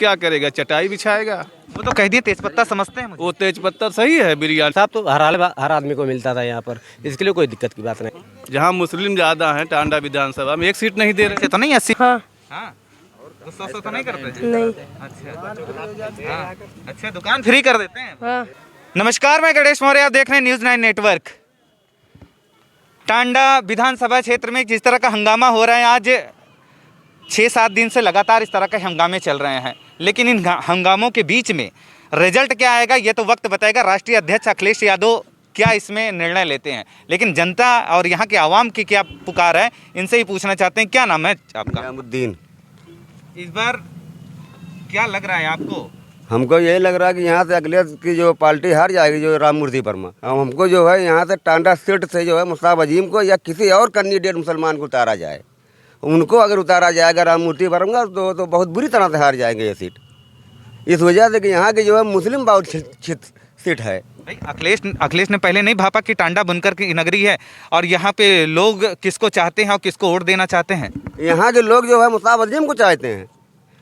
क्या करेगा, चटाई बिछाएगा। वो तो कह दिए तेजपत्ता समझते हैं मुझे। वो तेजपत्ता सही है बिरयानी। साहब तो हर आदमी को मिलता था यहाँ पर, इसके लिए कोई दिक्कत की बात नहीं। जहाँ मुस्लिम ज्यादा हैं टांडा विधानसभा में 1 सीट नहीं दे रहे। ऐसे तो नहीं 80। हाँ। हाँ तो 100 तो नहीं करते हैं। नहीं। अच्छा हाँ। अच्छा दुकान फ्री कर देते हैं। हाँ। नमस्कार, मैं गणेश मौर्य, आप देख रहे हैं न्यूज़ 9 नेटवर्क। टांडा विधानसभा क्षेत्र में जिस तरह का हंगामा हो रहा है, आज 6-7 दिन से लगातार इस तरह के हंगामे चल रहे हैं, लेकिन इन हंगामों के बीच में रिजल्ट क्या आएगा ये तो वक्त बताएगा। राष्ट्रीय अध्यक्ष अखिलेश यादव क्या इसमें निर्णय लेते हैं, लेकिन जनता और यहाँ के आवाम की क्या पुकार है, इनसे ही पूछना चाहते हैं। क्या नाम है आपका? निजामुद्दीन। इस बार क्या लग रहा है आपको? हमको यही लग रहा है कि यहाँ से अखिलेश की जो पार्टी हार जाएगी, जो राम मूर्ति वर्मा। हमको जो है यहाँ से टांडा सीट से जो है मुश्ताक अजीम को या किसी और कैंडिडेट मुसलमान को उतारा जाए। उनको अगर उतारा जाएगा राम मूर्ति वर्मा तो बहुत बुरी तरह से हार जाएंगे ये सीट, इस वजह से कि यहाँ की जो है मुस्लिम बाहुल सीट है। भाई अखिलेश ने पहले नहीं भापा कि टांडा बुनकर की नगरी है और यहाँ पे लोग किसको चाहते हैं और किसको वोट देना चाहते हैं। यहाँ के लोग जो है मुश्ताक अजीम को चाहते हैं,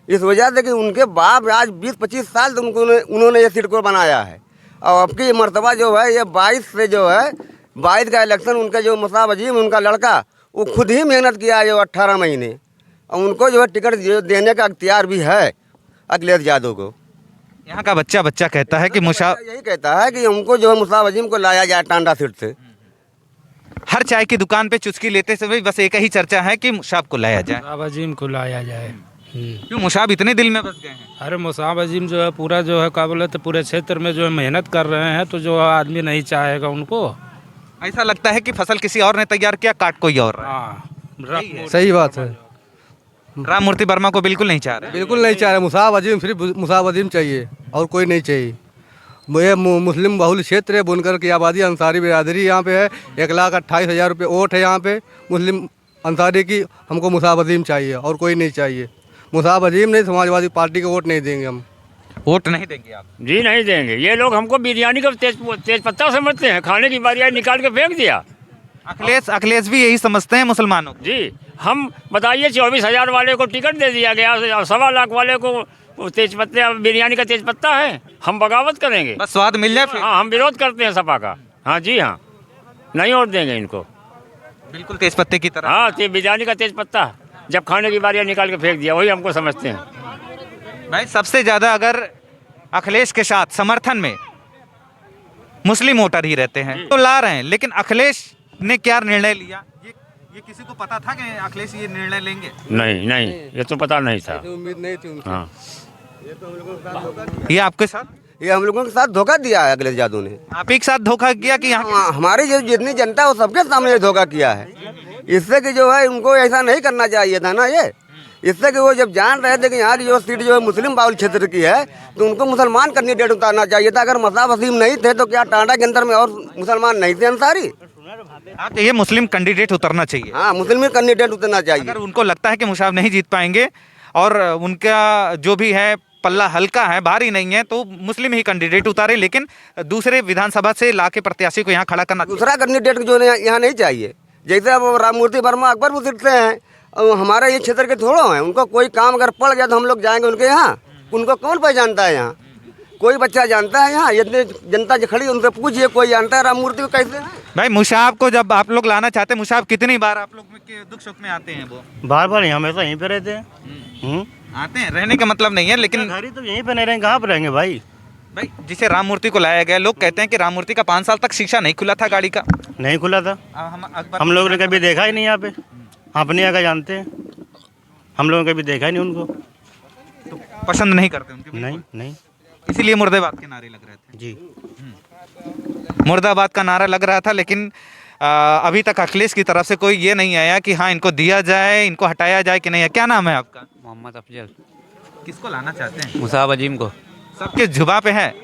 इस वजह से कि उनके बाप आज 20-25 साल से उन्होंने ये सीट को बनाया है। और अब की मरतबा जो है ये 22 से जो है 22 का इलेक्शन, उनका जो मुश्ताक अजीम उनका लड़का वो खुद ही मेहनत किया है जो 18 महीने, और उनको जो है टिकट देने का अख्तियार भी है अखिलेश यादव को। यहाँ का बच्चा कहता है कि यही कहता है कि हमको जो है मुश्ताक अजीम को लाया जाए टांडा सीट से। हर चाय की दुकान पे चुस्की लेते समय बस एक ही चर्चा है कि मुशाब को लाया जाए। मुसाब अजीम को लाया जाए। क्यों मुशाब इतने दिल में बस गए हैं? अरे मुसाब अजीम जो है पूरा जो है काबिलियत पूरे क्षेत्र में जो है मेहनत कर रहे हैं, तो जो आदमी नहीं चाहेगा उनको। ऐसा लगता है कि फसल किसी और ने तैयार किया, काट कोई और रहा है। हाँ सही बात है। राम मूर्ति वर्मा को बिल्कुल नहीं चाह रहे। बिल्कुल नहीं चाह रहे। मुसाब अजीम, सिर्फ मुसाब अजीम चाहिए और कोई नहीं चाहिए। ये मुस्लिम बहुल क्षेत्र है, बुनकर की आबादी अंसारी बिरादरी यहाँ पे है। 1,28,000 रुपये वोट है यहाँ पे मुस्लिम अंसारी की। हमको मुसाब अजीम चाहिए और कोई नहीं चाहिए। मुसाब अजीम नहीं, समाजवादी पार्टी को वोट नहीं देंगे हम। वोट नहीं देंगे आप? जी नहीं देंगे। ये लोग हमको बिरयानी का तेज पत्ता समझते हैं, खाने की बारी आई निकाल के फेंक दिया। अखिलेश भी यही समझते हैं मुसलमानों को। जी हम बताइए 24,000 वाले को टिकट दे दिया गया और 1.25 लाख वाले को तेज पत्ते बिरयानी का तेज पत्ता है। हम बगावत करेंगे, बस स्वाद मिल जाए फिर। हाँ हम विरोध करते हैं सपा का। हाँ जी हाँ, नहीं वोट देंगे इनको। बिल्कुल तेज पत्ते की तरह। हाँ बिरयानी का तेज पत्ता जब खाने की बारी निकाल के फेंक दिया, वही हमको समझते हैं। भाई सबसे ज़्यादा अगर अखिलेश के साथ समर्थन में मुस्लिम वोटर ही रहते हैं तो ला रहे हैं, लेकिन अखिलेश ने क्या निर्णय लिया ये किसी को पता था कि अखिलेश ये निर्णय लेंगे? नहीं ये तो पता नहीं था। उम्मीद नहीं थी उनकी। हाँ ये आपके साथ, ये हम लोगों के साथ धोखा दिया है अखिलेश यादव ने। आप ही के साथ धोखा किया कि यहाँ हमारी जो जितनी जनता है वो सबके सामने धोखा किया है। इससे कि जो है उनको ऐसा नहीं करना चाहिए था ना ये। इससे कि वो जब जान रहे थे कि यहाँ की जो सीट जो है मुस्लिम बाहुल क्षेत्र की है, तो उनको मुसलमान कैंडिडेट उतारना चाहिए था। अगर मुसाब अजीम नहीं थे तो क्या टांडा के अंदर में और मुसलमान नहीं थे अंसारी? आप ये मुस्लिम कैंडिडेट उतरना चाहिए। हाँ मुस्लिम कैंडिडेट उतरना चाहिए। अगर उनको लगता है कि मुशाब नहीं जीत पाएंगे और उनका जो भी है पल्ला हल्का है, भारी नहीं है, तो मुस्लिम ही कैंडिडेट उतारे, लेकिन दूसरे विधानसभा से लाके प्रत्याशी को यहाँ खड़ा करना। दूसरा कैंडिडेट जो यहाँ नहीं चाहिए। जैसे अब राम मूर्ति वर्मा अकबरपुर सीट से हैं, हमारे ये क्षेत्र के थोड़ो हैं, उनको कोई काम अगर पड़ गया तो हम लोग जाएंगे उनके यहाँ। उनको कौन पहचानता है यहाँ? कोई बच्चा जानता है यहाँ? इतने जनता जो खड़ी उनसे पूछिए, कोई जानता है राम मूर्ति को कैसे है? भाई मुशाब को जब आप लोग लाना चाहते हैं, मुशाब कितनी बार आप लोग के दुख सुख में आते हैं? वो बार हमेशा यहीं पे रहते हैं। आते हैं, रहने का मतलब नहीं है, लेकिन घर ही तो यहीं पे नहीं रहेंगे, कहाँ पे रहेंगे भाई? भाई जिसे राम मूर्ति को लाया गया, लोग कहते हैं कि राम मूर्ति का 5 साल तक शीशा नहीं खुला था गाड़ी का। नहीं खुला था। हम लोगों ने कभी देखा ही नहीं यहाँ पे। अपने यहाँ का जानते हैं, हम लोगों ने कभी देखा ही नहीं उनको। तो पसंद नहीं करते उनके? नहीं। इसीलिए मुर्दाबाद के नारे लग रहे थे। जी मुर्दाबाद का नारा लग रहा था, लेकिन अभी तक अखिलेश की तरफ से कोई ये नहीं आया कि हाँ इनको दिया जाए, इनको हटाया जाए कि नहीं है। क्या नाम है आपका? मोहम्मद अफजल। किसको लाना चाहते हैं? मुसाब अजीम को। सबके जुबा पे है,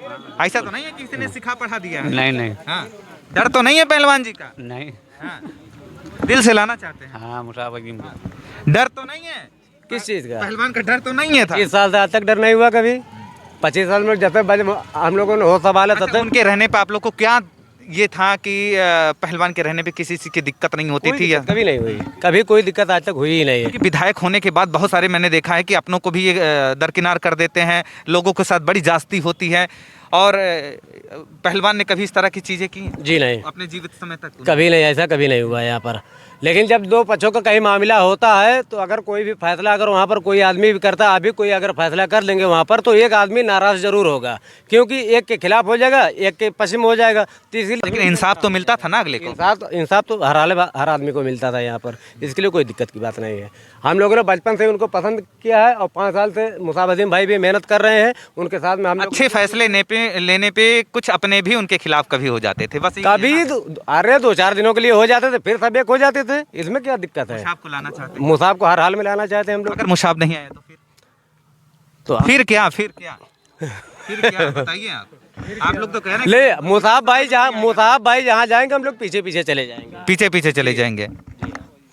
ऐसा तो नहीं है कि किसी ने सिखा पढ़ा दिया है? नहीं। हाँ, डर तो नहीं है पहलवान जी का? नहीं। हाँ, दिल से लाना चाहते हैं? हाँ मुसाब अजीम को। डर तो नहीं है? किस चीज़ का? पहलवान का डर तो नहीं है था? 30 साल से आज तक डर नहीं हुआ कभी। 25 साल में जब तक हम लोगों ने हो सवाल है तब अच्छा, तक उनके रहने पे आप लोग को क्या ये था कि पहलवान के रहने पे किसी चीज़ की दिक्कत नहीं होती थी या कभी नहीं हुई, कभी कोई दिक्कत आज तक हुई ही नहीं है। क्योंकि विधायक होने के बाद बहुत सारे मैंने देखा है कि अपनों को भी ये दरकिनार कर देते हैं, लोगों के साथ बड़ी जास्ती होती है। और पहलवान ने कभी इस तरह की चीज़ें की हैं? जी नहीं, अपने जीवित समय तक कभी नहीं, ऐसा कभी नहीं हुआ है यहाँ पर। लेकिन जब दो पक्षों का कहीं मामला होता है तो अगर कोई भी फैसला अगर वहाँ पर कोई आदमी भी करता है, अभी कोई अगर फैसला कर लेंगे वहाँ पर, तो एक आदमी नाराज जरूर होगा, क्योंकि एक के खिलाफ हो जाएगा, एक के पश्चिम हो जाएगा। तो इसलिए लेकिन इंसाफ तो मिलता था ना अगले को। इंसाफ तो हर आदमी को मिलता था यहाँ पर, इसके लिए कोई दिक्कत की बात नहीं है। हम लोगों ने बचपन से उनको पसंद किया है और 5 साल से मुसाब अजीम भाई भी मेहनत कर रहे हैं, उनके साथ में हम लोग अच्छे फैसले लेने पे कुछ अपने भी उनके खिलाफ कभी हो जाते थे, बस कभी अरे 2-4 दिनों के लिए हो जाते थे, फिर सब एक हो जाते थे। इसमें क्या दिक्कत है? मुसाब को लाना चाहते हैं। मुसाब को हर हाल में लाना चाहते हैं हम लोग। अगर मुसाब नहीं आया तो फिर क्या बताइए आप लोग तो कह रहे हैं ले मुसाब भाई जहाँ जाएंगे हम लोग पीछे पीछे चले जाएंगे, पीछे चले जाएंगे।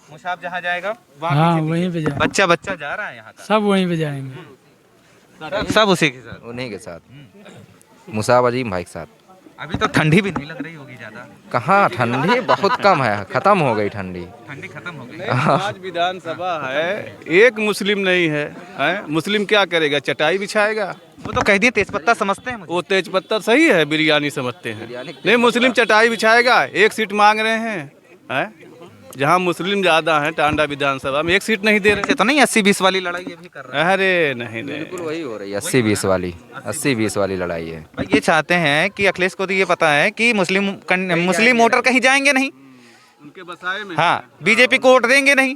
मुसाब जहाँ जाएगा हाँ वहीं पे जाए, बच्चा जा रहा है यहाँ का, सब वहीं पे जाएंगे। सब उसी के साथ। उन्हीं के साथ, मुसाब अजीम भाई के साथ। अभी तो ठंडी भी नहीं लग रही होगी ज्यादा। कहाँ ठंडी बहुत कम है, खत्म हो गई ठंडी खत्म हो गई। आज विधानसभा है, एक मुस्लिम नहीं है, मुस्लिम क्या करेगा? चटाई बिछाएगा? वो तो कह दिए तेजपत्ता समझते हैं मुझे। वो तेजपत्ता सही है, बिरयानी समझते हैं। नहीं, मुस्लिम चटाई बिछाएगा, 1 सीट मांग रहे हैं। जहाँ मुस्लिम ज्यादा हैं टांडा विधानसभा में 1 सीट नहीं दे रहे। तो नहीं 80-20 वाली लड़ाई ये भी कर रहे हैं? अरे नहीं, बिल्कुल वही हो रही है, 80-20 वाली लड़ाई है। भाई ये चाहते हैं कि अखिलेश को तो ये पता है कि मुस्लिम वोटर कहीं जाएंगे नहीं, उनके बसाए में। हाँ, बीजेपी को वोट देंगे नहीं।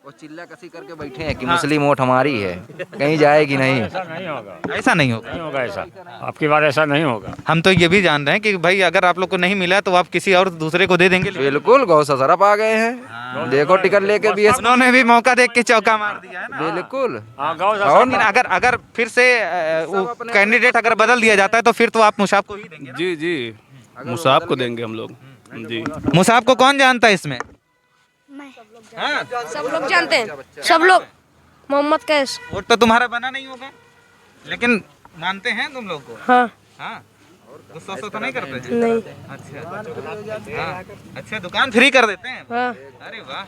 वो चिल्ला कसी करके बैठे हैं कि मुस्लिम वोट हमारी है, कहीं जाएगी नहीं। ऐसा नहीं होगा, ऐसा नहीं होगा। नहीं होगा ऐसा, आपकी बात ऐसा नहीं होगा। हम तो ये भी जान रहे हैं कि भाई अगर आप लोग को नहीं मिला तो आप किसी और दूसरे को दे देंगे। बिल्कुल गौसा सरफ आ गए हैं, देखो टिकट लेके भी उन्होंने भी मौका देख के चौका मार दिया है ना। बिल्कुल। लेकिन अगर फिर से कैंडिडेट अगर बदल दिया जाता है तो फिर तो आप मुसाब को ही देंगे। जी मुसाब को देंगे हम लोग जी। मुसाब को कौन जानता है इसमें? सब लोग जानते हैं, सब लोग। मोहम्मद कैस। वोट तो तुम्हारा बना नहीं होगा, लेकिन मानते हैं तुम लोग को। हाँ गुस्सा तो नहीं करते हैं? नहीं। अच्छा अच्छा, दुकान फ्री कर देते हैं। हाँ। अरे वाह,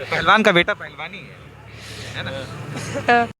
पहलवान का बेटा पहलवानी है ना।